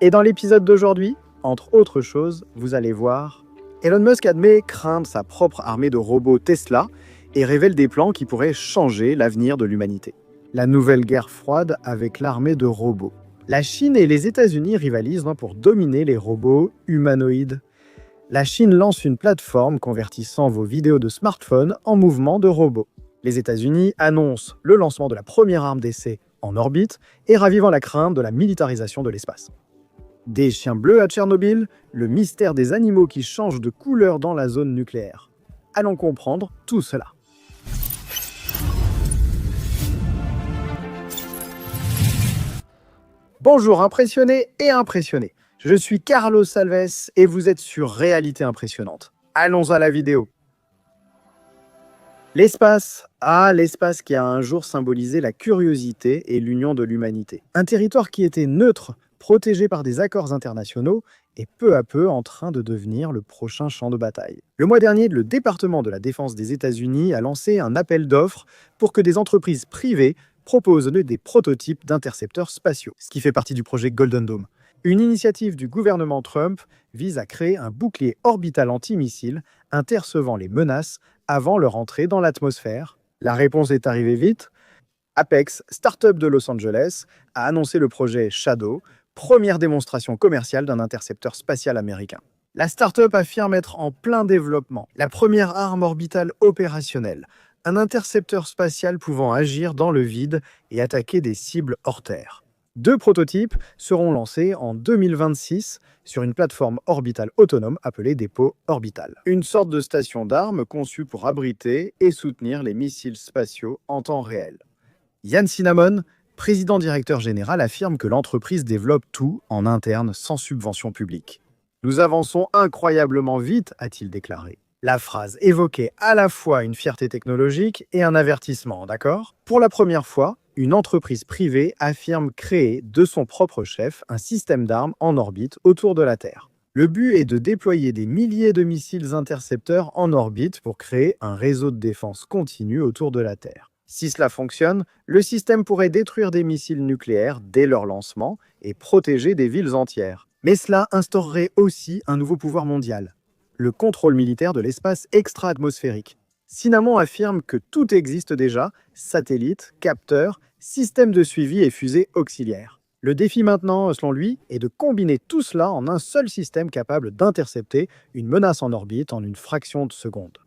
Et dans l'épisode d'aujourd'hui, entre autres choses, vous allez voir, Elon Musk admet craindre sa propre armée de robots Tesla et révèle des plans qui pourraient changer l'avenir de l'humanité. La nouvelle guerre froide avec l'armée de robots. La Chine et les États-Unis rivalisent pour dominer les robots humanoïdes. La Chine lance une plateforme convertissant vos vidéos de smartphone en mouvements de robots. Les États-Unis annoncent le lancement de la première arme d'essai en orbite et ravivant la crainte de la militarisation de l'espace. Des chiens bleus à Tchernobyl, le mystère des animaux qui changent de couleur dans la zone nucléaire. Allons comprendre tout cela. Bonjour impressionnés et impressionnés. Je suis Carlos Salves et vous êtes sur Réalité Impressionnante. Allons à la vidéo. L'espace. L'espace qui a un jour symbolisé la curiosité et l'union de l'humanité. Un territoire qui était neutre, protégé par des accords internationaux, est peu à peu en train de devenir le prochain champ de bataille. Le mois dernier, le département de la Défense des États-Unis a lancé un appel d'offres pour que des entreprises privées proposent des prototypes d'intercepteurs spatiaux, ce qui fait partie du projet Golden Dome. Une initiative du gouvernement Trump vise à créer un bouclier orbital antimissile intercevant les menaces avant leur entrée dans l'atmosphère. La réponse est arrivée vite. Apex, start-up de Los Angeles, a annoncé le projet Shadow, première démonstration commerciale d'un intercepteur spatial américain. La start-up affirme être en plein développement, la première arme orbitale opérationnelle, un intercepteur spatial pouvant agir dans le vide et attaquer des cibles hors Terre. 2 prototypes seront lancés en 2026 sur une plateforme orbitale autonome appelée dépôt orbital. Une sorte de station d'armes conçue pour abriter et soutenir les missiles spatiaux en temps réel. Yann Cinnamon, président directeur général, affirme que l'entreprise développe tout en interne sans subvention publique. « Nous avançons incroyablement vite », a-t-il déclaré. La phrase évoquait à la fois une fierté technologique et un avertissement, d'accord ? Pour la première fois, une entreprise privée affirme créer de son propre chef un système d'armes en orbite autour de la Terre. Le but est de déployer des milliers de missiles intercepteurs en orbite pour créer un réseau de défense continu autour de la Terre. Si cela fonctionne, le système pourrait détruire des missiles nucléaires dès leur lancement et protéger des villes entières. Mais cela instaurerait aussi un nouveau pouvoir mondial, le contrôle militaire de l'espace extra-atmosphérique. Cinnamon affirme que tout existe déjà, satellites, capteurs, systèmes de suivi et fusées auxiliaires. Le défi maintenant, selon lui, est de combiner tout cela en un seul système capable d'intercepter une menace en orbite en une fraction de seconde.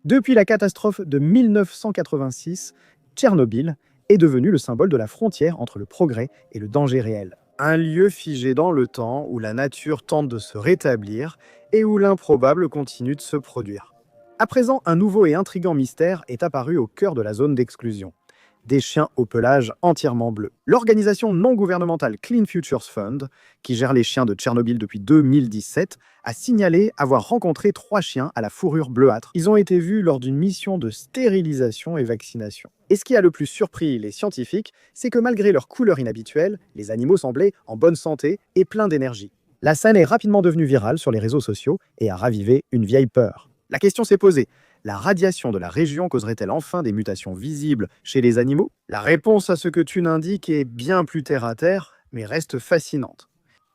Depuis la catastrophe de 1986, Tchernobyl est devenu le symbole de la frontière entre le progrès et le danger réel. Un lieu figé dans le temps où la nature tente de se rétablir et où l'improbable continue de se produire. À présent, un nouveau et intrigant mystère est apparu au cœur de la zone d'exclusion. Des chiens au pelage entièrement bleu. L'organisation non gouvernementale Clean Futures Fund, qui gère les chiens de Tchernobyl depuis 2017, a signalé avoir rencontré 3 chiens à la fourrure bleuâtre. Ils ont été vus lors d'une mission de stérilisation et vaccination. Et ce qui a le plus surpris les scientifiques, c'est que malgré leur couleur inhabituelle, les animaux semblaient en bonne santé et pleins d'énergie. La scène est rapidement devenue virale sur les réseaux sociaux et a ravivé une vieille peur. La question s'est posée. La radiation de la région causerait-elle enfin des mutations visibles chez les animaux? La réponse à ce que Thune indique est bien plus terre-à-terre, mais reste fascinante.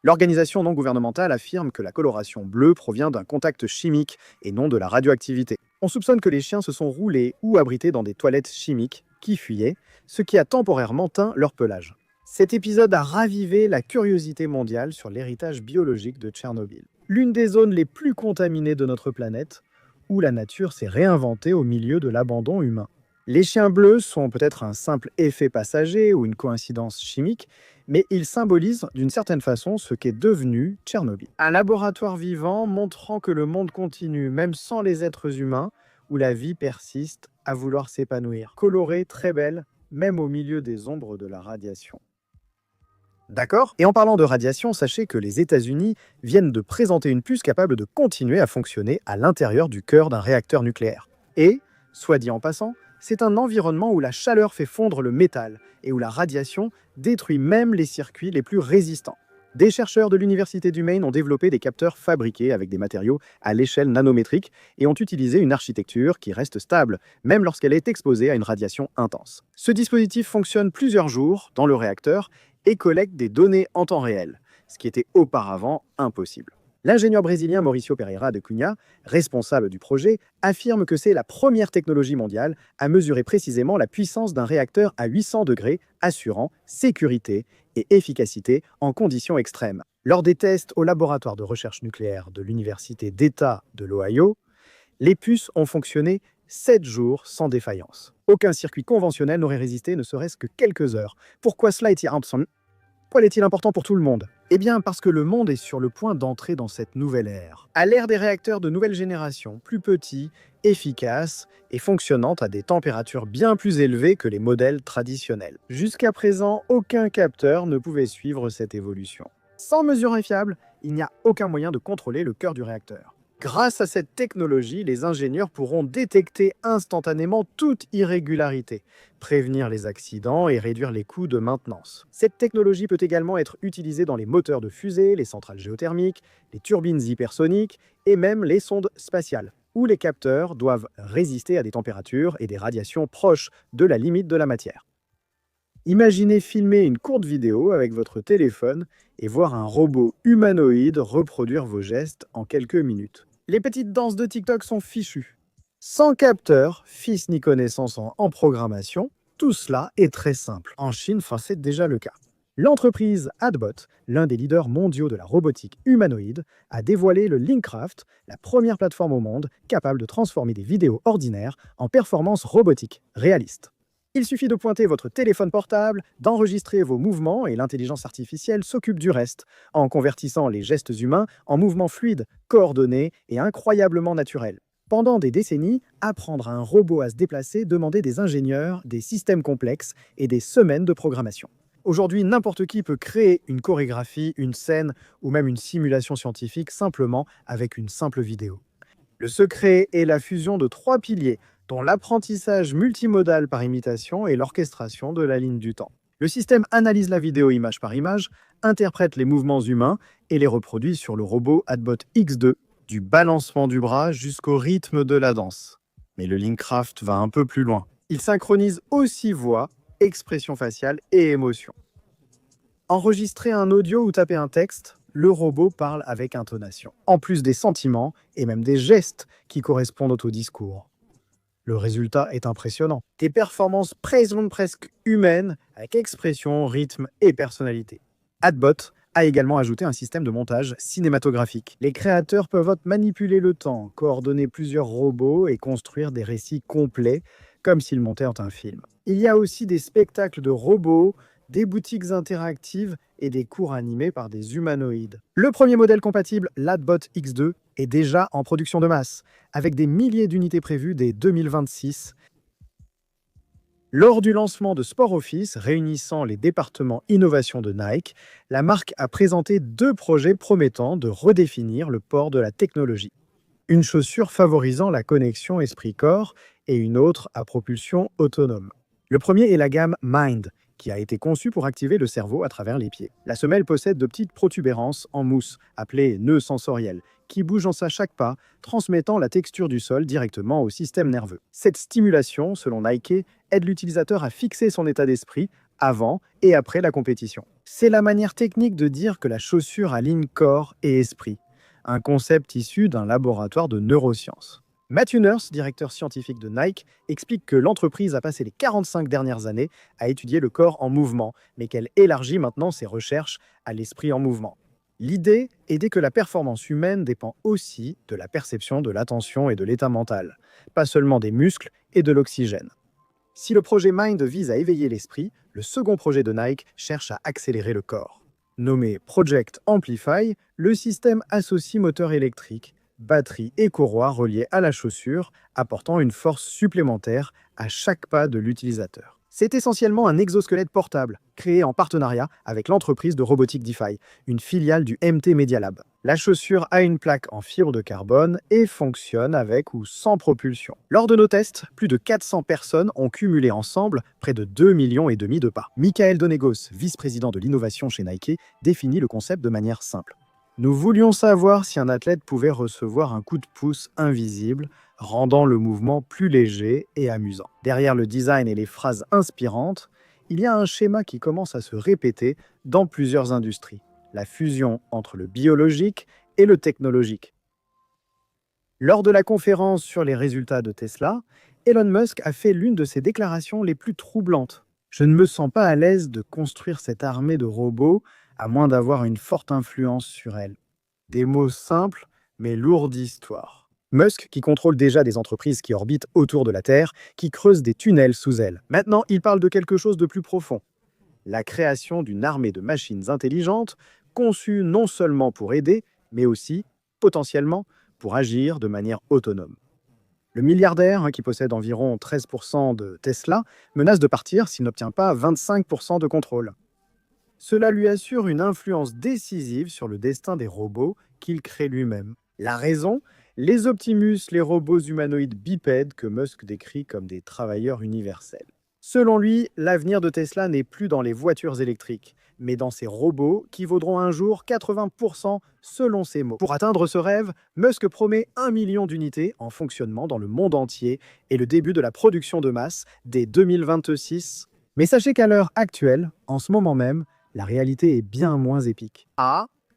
L'organisation non gouvernementale affirme que la coloration bleue provient d'un contact chimique et non de la radioactivité. On soupçonne que les chiens se sont roulés ou abrités dans des toilettes chimiques qui fuyaient, ce qui a temporairement teint leur pelage. Cet épisode a ravivé la curiosité mondiale sur l'héritage biologique de Tchernobyl. L'une des zones les plus contaminées de notre planète, où la nature s'est réinventée au milieu de l'abandon humain. Les chiens bleus sont peut-être un simple effet passager ou une coïncidence chimique, mais ils symbolisent d'une certaine façon ce qu'est devenu Tchernobyl. Un laboratoire vivant montrant que le monde continue, même sans les êtres humains, où la vie persiste à vouloir s'épanouir. Colorée, très belle, même au milieu des ombres de la radiation. D'accord? Et en parlant de radiation, sachez que les États-Unis viennent de présenter une puce capable de continuer à fonctionner à l'intérieur du cœur d'un réacteur nucléaire. Et, soit dit en passant, c'est un environnement où la chaleur fait fondre le métal et où la radiation détruit même les circuits les plus résistants. Des chercheurs de l'Université du Maine ont développé des capteurs fabriqués avec des matériaux à l'échelle nanométrique et ont utilisé une architecture qui reste stable, même lorsqu'elle est exposée à une radiation intense. Ce dispositif fonctionne plusieurs jours dans le réacteur et collecte des données en temps réel, ce qui était auparavant impossible. L'ingénieur brésilien Mauricio Pereira de Cunha, responsable du projet, affirme que c'est la première technologie mondiale à mesurer précisément la puissance d'un réacteur à 800 degrés, assurant sécurité et efficacité en conditions extrêmes. Lors des tests au laboratoire de recherche nucléaire de l'Université d'État de l'Ohio, les puces ont fonctionné 7 jours sans défaillance. Aucun circuit conventionnel n'aurait résisté ne serait-ce que quelques heures. Pourquoi cela est-il important pour tout le monde? Eh bien, parce que le monde est sur le point d'entrer dans cette nouvelle ère. À l'ère des réacteurs de nouvelle génération, plus petits, efficaces et fonctionnant à des températures bien plus élevées que les modèles traditionnels. Jusqu'à présent, aucun capteur ne pouvait suivre cette évolution. Sans mesure fiable, il n'y a aucun moyen de contrôler le cœur du réacteur. Grâce à cette technologie, les ingénieurs pourront détecter instantanément toute irrégularité, prévenir les accidents et réduire les coûts de maintenance. Cette technologie peut également être utilisée dans les moteurs de fusée, les centrales géothermiques, les turbines hypersoniques et même les sondes spatiales, où les capteurs doivent résister à des températures et des radiations proches de la limite de la matière. Imaginez filmer une courte vidéo avec votre téléphone et voir un robot humanoïde reproduire vos gestes en quelques minutes. Les petites danses de TikTok sont fichues. Sans capteur, fils ni connaissance en programmation, tout cela est très simple. En Chine, c'est déjà le cas. L'entreprise Adbot, l'un des leaders mondiaux de la robotique humanoïde, a dévoilé le Linkcraft, la première plateforme au monde capable de transformer des vidéos ordinaires en performances robotiques réalistes. Il suffit de pointer votre téléphone portable, d'enregistrer vos mouvements et l'intelligence artificielle s'occupe du reste, en convertissant les gestes humains en mouvements fluides, coordonnés et incroyablement naturels. Pendant des décennies, apprendre à un robot à se déplacer demandait des ingénieurs, des systèmes complexes et des semaines de programmation. Aujourd'hui, n'importe qui peut créer une chorégraphie, une scène ou même une simulation scientifique simplement avec une simple vidéo. Le secret est la fusion de 3 piliers, dont l'apprentissage multimodal par imitation et l'orchestration de la ligne du temps. Le système analyse la vidéo image par image, interprète les mouvements humains et les reproduit sur le robot Adbot X2, du balancement du bras jusqu'au rythme de la danse. Mais le Linkcraft va un peu plus loin. Il synchronise aussi voix, expression faciale et émotion. Enregistrer un audio ou taper un texte, le robot parle avec intonation, en plus des sentiments et même des gestes qui correspondent au discours. Le résultat est impressionnant. Des performances presque humaines, avec expression, rythme et personnalité. Adbot a également ajouté un système de montage cinématographique. Les créateurs peuvent manipuler le temps, coordonner plusieurs robots et construire des récits complets, comme s'ils montaient un film. Il y a aussi des spectacles de robots, des boutiques interactives et des cours animés par des humanoïdes. Le premier modèle compatible, l'Adbot X2, est déjà en production de masse, avec des milliers d'unités prévues dès 2026. Lors du lancement de Sport Office, réunissant les départements innovation de Nike, la marque a présenté 2 projets promettant de redéfinir le port de la technologie. Une chaussure favorisant la connexion esprit-corps et une autre à propulsion autonome. Le premier est la gamme Mind, qui a été conçue pour activer le cerveau à travers les pieds. La semelle possède de petites protubérances en mousse, appelées nœuds sensoriels, qui bougent à chaque pas, transmettant la texture du sol directement au système nerveux. Cette stimulation, selon Nike, aide l'utilisateur à fixer son état d'esprit avant et après la compétition. C'est la manière technique de dire que la chaussure aligne corps et esprit, un concept issu d'un laboratoire de neurosciences. Matthew Nurse, directeur scientifique de Nike, explique que l'entreprise a passé les 45 dernières années à étudier le corps en mouvement, mais qu'elle élargit maintenant ses recherches à l'esprit en mouvement. L'idée est que la performance humaine dépend aussi de la perception de l'attention et de l'état mental, pas seulement des muscles et de l'oxygène. Si le projet Mind vise à éveiller l'esprit, le second projet de Nike cherche à accélérer le corps. Nommé Project Amplify, le système associe moteur électrique, batterie et courroie reliées à la chaussure, apportant une force supplémentaire à chaque pas de l'utilisateur. C'est essentiellement un exosquelette portable, créé en partenariat avec l'entreprise de robotique DeFi, une filiale du MT Media Lab. La chaussure a une plaque en fibre de carbone et fonctionne avec ou sans propulsion. Lors de nos tests, plus de 400 personnes ont cumulé ensemble près de 2,5 millions de pas. Michael Donegos, vice-président de l'innovation chez Nike, définit le concept de manière simple. Nous voulions savoir si un athlète pouvait recevoir un coup de pouce invisible, rendant le mouvement plus léger et amusant. Derrière le design et les phrases inspirantes, Il y a un schéma qui commence à se répéter dans plusieurs industries, la fusion entre le biologique et le technologique. Lors de la conférence sur les résultats de Tesla, Elon Musk a fait l'une de ses déclarations les plus troublantes. Je ne me sens pas à l'aise de construire cette armée de robots à moins d'avoir une forte influence sur elle. Des mots simples, mais lourds d'histoire. Musk, qui contrôle déjà des entreprises qui orbitent autour de la Terre, qui creusent des tunnels sous elle. Maintenant, il parle de quelque chose de plus profond. La création d'une armée de machines intelligentes, conçues non seulement pour aider, mais aussi, potentiellement, pour agir de manière autonome. Le milliardaire, qui possède environ 13% de Tesla, menace de partir s'il n'obtient pas 25% de contrôle. Cela lui assure une influence décisive sur le destin des robots qu'il crée lui-même. La raison? Les Optimus, les robots humanoïdes bipèdes que Musk décrit comme des travailleurs universels. Selon lui, l'avenir de Tesla n'est plus dans les voitures électriques, mais dans ces robots qui vaudront un jour 80% selon ses mots. Pour atteindre ce rêve, Musk promet 1 million d'unités en fonctionnement dans le monde entier et le début de la production de masse dès 2026. Mais sachez qu'à l'heure actuelle, en ce moment même, la réalité est bien moins épique.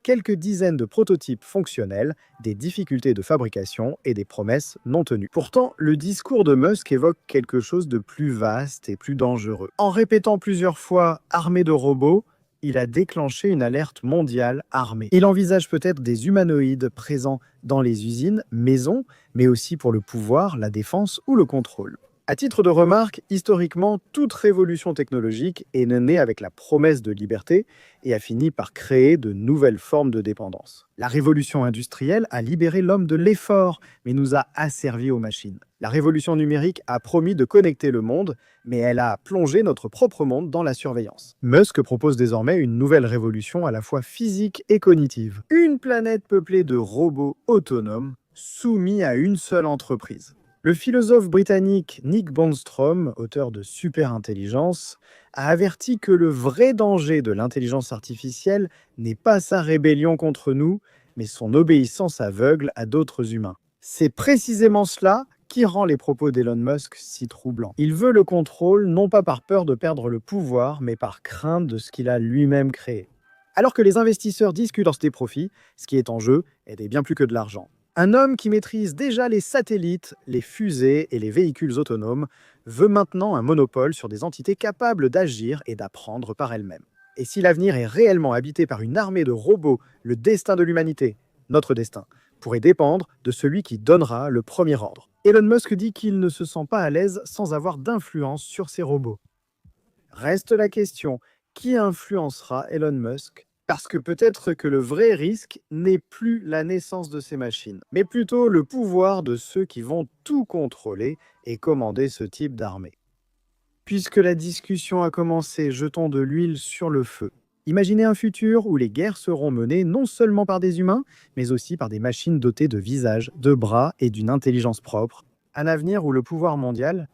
Quelques dizaines de prototypes fonctionnels, des difficultés de fabrication et des promesses non tenues. Pourtant, le discours de Musk évoque quelque chose de plus vaste et plus dangereux. En répétant plusieurs fois « armée de robots », il a déclenché une alerte mondiale armée. Il envisage peut-être des humanoïdes présents dans les usines, maisons, mais aussi pour le pouvoir, la défense ou le contrôle. À titre de remarque, historiquement, toute révolution technologique est née avec la promesse de liberté et a fini par créer de nouvelles formes de dépendance. La révolution industrielle a libéré l'homme de l'effort, mais nous a asservis aux machines. La révolution numérique a promis de connecter le monde, mais elle a plongé notre propre monde dans la surveillance. Musk propose désormais une nouvelle révolution à la fois physique et cognitive. Une planète peuplée de robots autonomes, soumis à une seule entreprise. Le philosophe britannique Nick Bostrom, auteur de Superintelligence, a averti que le vrai danger de l'intelligence artificielle n'est pas sa rébellion contre nous, mais son obéissance aveugle à d'autres humains. C'est précisément cela qui rend les propos d'Elon Musk si troublants. Il veut le contrôle non pas par peur de perdre le pouvoir, mais par crainte de ce qu'il a lui-même créé. Alors que les investisseurs discutent des profits, ce qui est en jeu est bien plus que de l'argent. Un homme qui maîtrise déjà les satellites, les fusées et les véhicules autonomes veut maintenant un monopole sur des entités capables d'agir et d'apprendre par elles-mêmes. Et si l'avenir est réellement habité par une armée de robots, le destin de l'humanité, notre destin, pourrait dépendre de celui qui donnera le premier ordre. Elon Musk dit qu'il ne se sent pas à l'aise sans avoir d'influence sur ces robots. Reste la question, qui influencera Elon Musk ? Parce que peut-être que le vrai risque n'est plus la naissance de ces machines, mais plutôt le pouvoir de ceux qui vont tout contrôler et commander ce type d'armée. Puisque la discussion a commencé, jetons de l'huile sur le feu. Imaginez un futur où les guerres seront menées non seulement par des humains, mais aussi par des machines dotées de visages, de bras et d'une intelligence propre. Un avenir où le pouvoir mondial,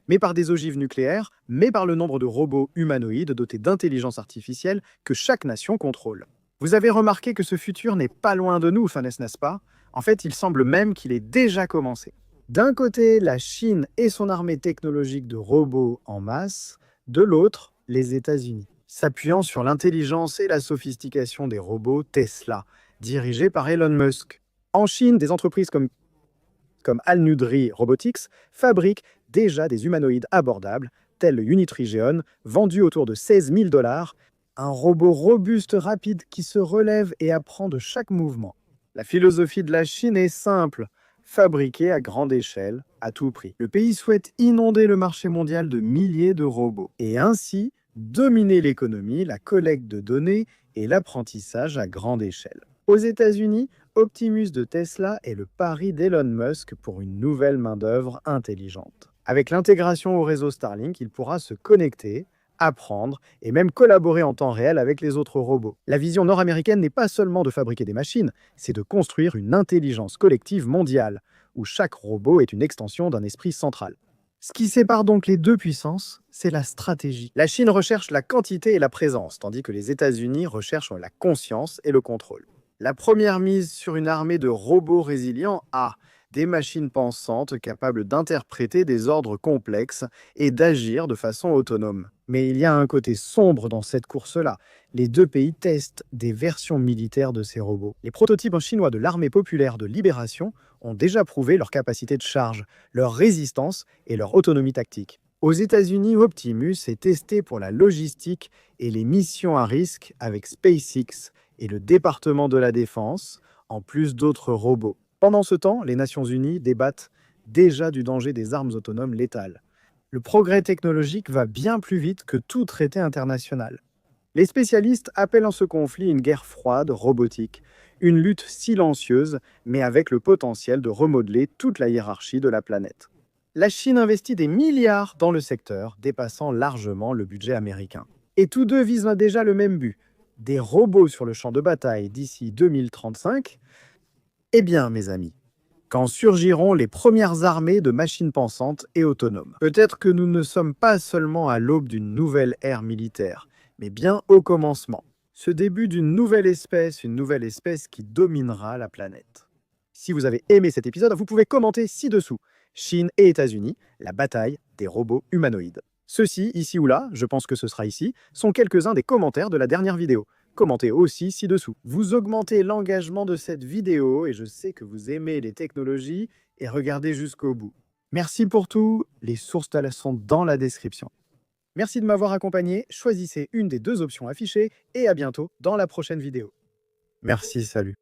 mais par des ogives nucléaires, mais par le nombre de robots humanoïdes dotés d'intelligence artificielle que chaque nation contrôle. Vous avez remarqué que ce futur n'est pas loin de nous, n'est-ce pas? En fait, il semble même qu'il ait déjà commencé. D'un côté, la Chine et son armée technologique de robots en masse, de l'autre, les États-Unis, s'appuyant sur l'intelligence et la sophistication des robots Tesla, dirigés par Elon Musk. En Chine, des entreprises comme Al-Nudri Robotics fabriquent déjà des humanoïdes abordables, tels le Unitrigeon, vendu autour de 16 000 $, un robot robuste rapide qui se relève et apprend de chaque mouvement. La philosophie de la Chine est simple, fabriquer à grande échelle, à tout prix. Le pays souhaite inonder le marché mondial de milliers de robots, et ainsi dominer l'économie, la collecte de données et l'apprentissage à grande échelle. Aux États-Unis, Optimus de Tesla est le pari d'Elon Musk pour une nouvelle main-d'œuvre intelligente. Avec l'intégration au réseau Starlink, il pourra se connecter, apprendre et même collaborer en temps réel avec les autres robots. La vision nord-américaine n'est pas seulement de fabriquer des machines, c'est de construire une intelligence collective mondiale, où chaque robot est une extension d'un esprit central. Ce qui sépare donc les deux puissances, c'est la stratégie. La Chine recherche la quantité et la présence, tandis que les États-Unis recherchent la conscience et le contrôle. La première mise sur une armée de robots résilients Des machines pensantes capables d'interpréter des ordres complexes et d'agir de façon autonome. Mais il y a un côté sombre dans cette course-là. Les deux pays testent des versions militaires de ces robots. Les prototypes chinois de l'armée populaire de libération ont déjà prouvé leur capacité de charge, leur résistance et leur autonomie tactique. Aux États-Unis, Optimus est testé pour la logistique et les missions à risque avec SpaceX et le département de la Défense, en plus d'autres robots. Pendant ce temps, les Nations Unies débattent déjà du danger des armes autonomes létales. Le progrès technologique va bien plus vite que tout traité international. Les spécialistes appellent en ce conflit une guerre froide robotique, une lutte silencieuse, mais avec le potentiel de remodeler toute la hiérarchie de la planète. La Chine investit des milliards dans le secteur, dépassant largement le budget américain. Et tous deux visent déjà le même but, des robots sur le champ de bataille d'ici 2035. Eh bien, mes amis, quand surgiront les premières armées de machines pensantes et autonomes. Peut-être que nous ne sommes pas seulement à l'aube d'une nouvelle ère militaire, mais bien au commencement. Ce début d'une nouvelle espèce, une nouvelle espèce qui dominera la planète. Si vous avez aimé cet épisode, vous pouvez commenter ci-dessous. Chine et États-Unis, la bataille des robots humanoïdes. Ceux-ci, ici ou là, je pense que ce sera ici, sont quelques-uns des commentaires de la dernière vidéo. Commentez aussi ci-dessous. Vous augmentez l'engagement de cette vidéo et je sais que vous aimez les technologies et regardez jusqu'au bout. Merci pour tout, les sources sont dans la description. Merci de m'avoir accompagné, choisissez une des deux options affichées et à bientôt dans la prochaine vidéo. Merci, salut.